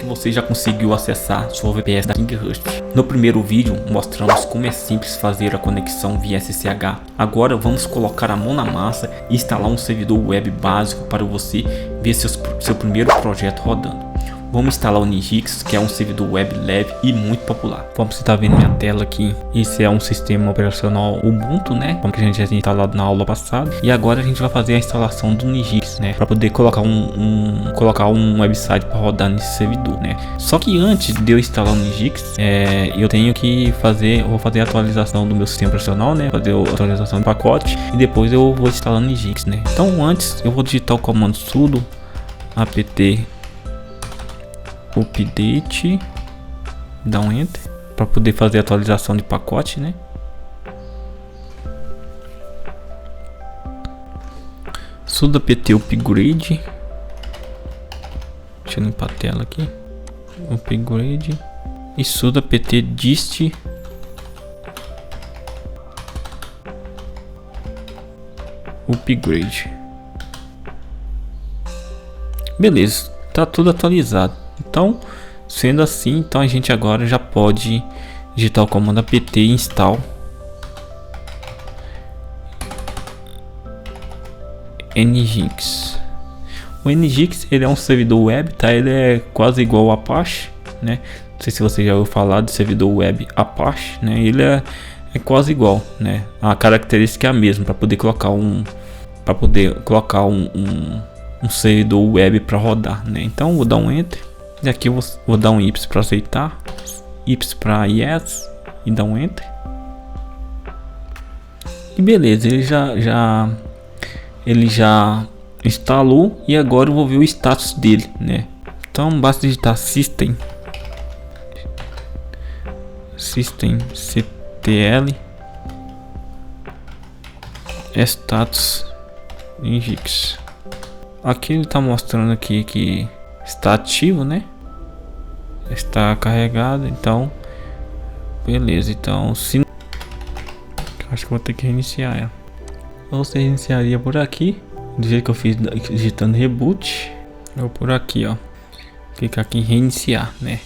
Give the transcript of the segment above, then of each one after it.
que você já conseguiu acessar sua VPS da KingRust. No primeiro vídeo mostramos como é simples fazer a conexão via SSH. Agora vamos colocar a mão na massa e instalar um servidor web básico para você ver seu primeiro projeto rodando. Vamos instalar o Nginx, que é um servidor web leve e muito popular. Como você está vendo minha tela aqui, esse é um sistema operacional Ubuntu, né? Como que a gente já tinha instalado na aula passada. E agora a gente vai fazer a instalação do Nginx, né? Para poder colocar um website para rodar nesse servidor, né? Só que antes de eu instalar o Nginx, eu tenho que vou fazer a atualização do meu sistema operacional, né? Fazer a atualização do pacote e depois eu vou instalar o Nginx, né? Então antes eu vou digitar o comando sudo apt update, dá um enter para poder fazer a atualização de pacote, né? Sudo apt upgrade, deixa eu limpar a tela aqui, upgrade, e sudo apt dist upgrade. Beleza, tá tudo atualizado. Então, sendo assim, então a gente agora já pode digitar o comando apt install Nginx. O Nginx ele é um servidor web, tá? Ele é quase igual ao Apache, né? Não sei se você já ouviu falar do servidor web Apache, né? Ele é quase igual, né? A característica é a mesma para poder colocar um servidor web para rodar, né? Então vou dar um enter. E aqui eu vou dar um Y para aceitar, Y para yes e dar um enter. E beleza, ele já instalou e agora eu vou ver o status dele, né? Então basta digitar systemctl status Nginx. Aqui ele está mostrando aqui que está ativo, né? Está carregado, então beleza. Então se acho que vou ter que reiniciar ela. Você reiniciaria por aqui do jeito que eu fiz, digitando reboot, ou por aqui, ó, clicar aqui em reiniciar, né?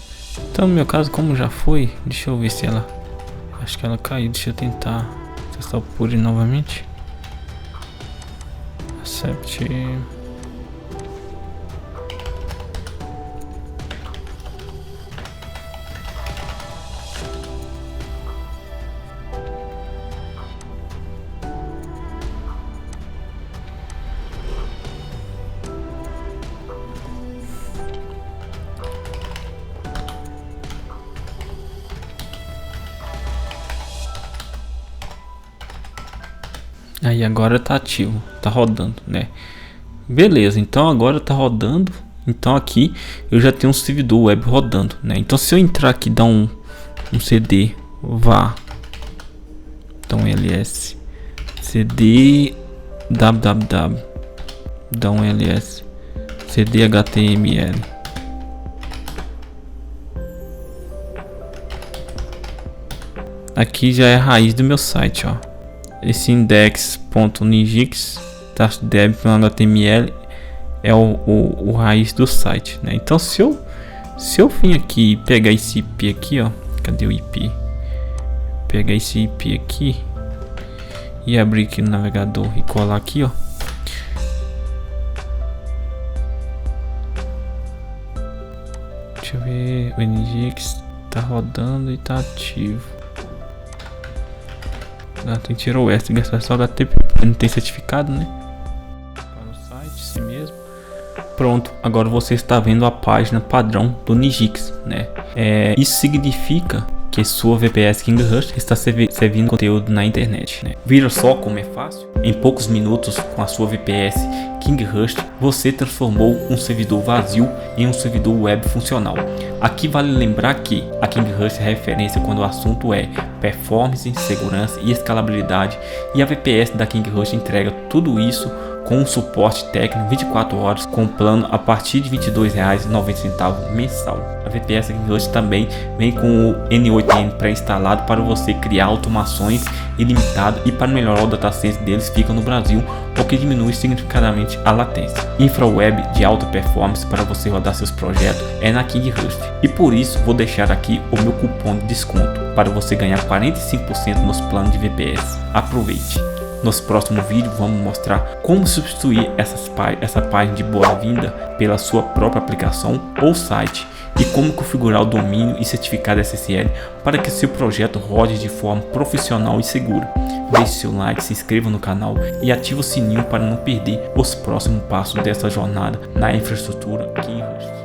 Então no meu caso, como já foi, deixa eu ver se ela, acho que ela caiu. Deixa eu tentar acessar o Pure novamente. Accept. Aí agora tá ativo, tá rodando, né? Beleza, então agora tá rodando. Então aqui eu já tenho um servidor web rodando, né? Então se eu entrar aqui, dar um cd var, então ls cd www, dá um ls cd html, aqui já é a raiz do meu site, ó. Esse index.nginx-deb.html é o raiz do site, né? Então se eu vim aqui pegar esse IP aqui, ó, cadê o IP? Pegar esse IP aqui e abrir aqui no navegador e colar aqui, ó. Deixa eu ver, o Nginx tá rodando e tá ativo. Tem que tirar o S, gastar só HTTP, porque não tem certificado, né? Para o site, si mesmo. Pronto, agora você está vendo a página padrão do Nginx, né? Isso significa que sua VPS KingRust está servindo conteúdo na internet, né? Vira só como é fácil? Em poucos minutos, com a sua VPS KingRust, você transformou um servidor vazio em um servidor web funcional. Aqui vale lembrar que a KingRust é referência quando o assunto é performance, segurança e escalabilidade, e a VPS da KingRust entrega tudo isso com um suporte técnico 24 horas com plano a partir de R$ 22,90 mensal. A VPS KingRust também vem com o N8N pré-instalado para você criar automações ilimitadas, e para melhorar o datascience deles fica no Brasil, o que diminui significativamente a latência. InfraWeb de alta performance para você rodar seus projetos é na KingRust, e por isso vou deixar aqui o meu cupom de desconto para você ganhar 45% nos planos de VPS. Aproveite! Nos próximos vídeos vamos mostrar como substituir essa página de boa-vinda pela sua própria aplicação ou site, e como configurar o domínio e certificado SSL para que seu projeto rode de forma profissional e segura. Deixe seu like, se inscreva no canal e ative o sininho para não perder os próximos passos dessa jornada na infraestrutura KingRust.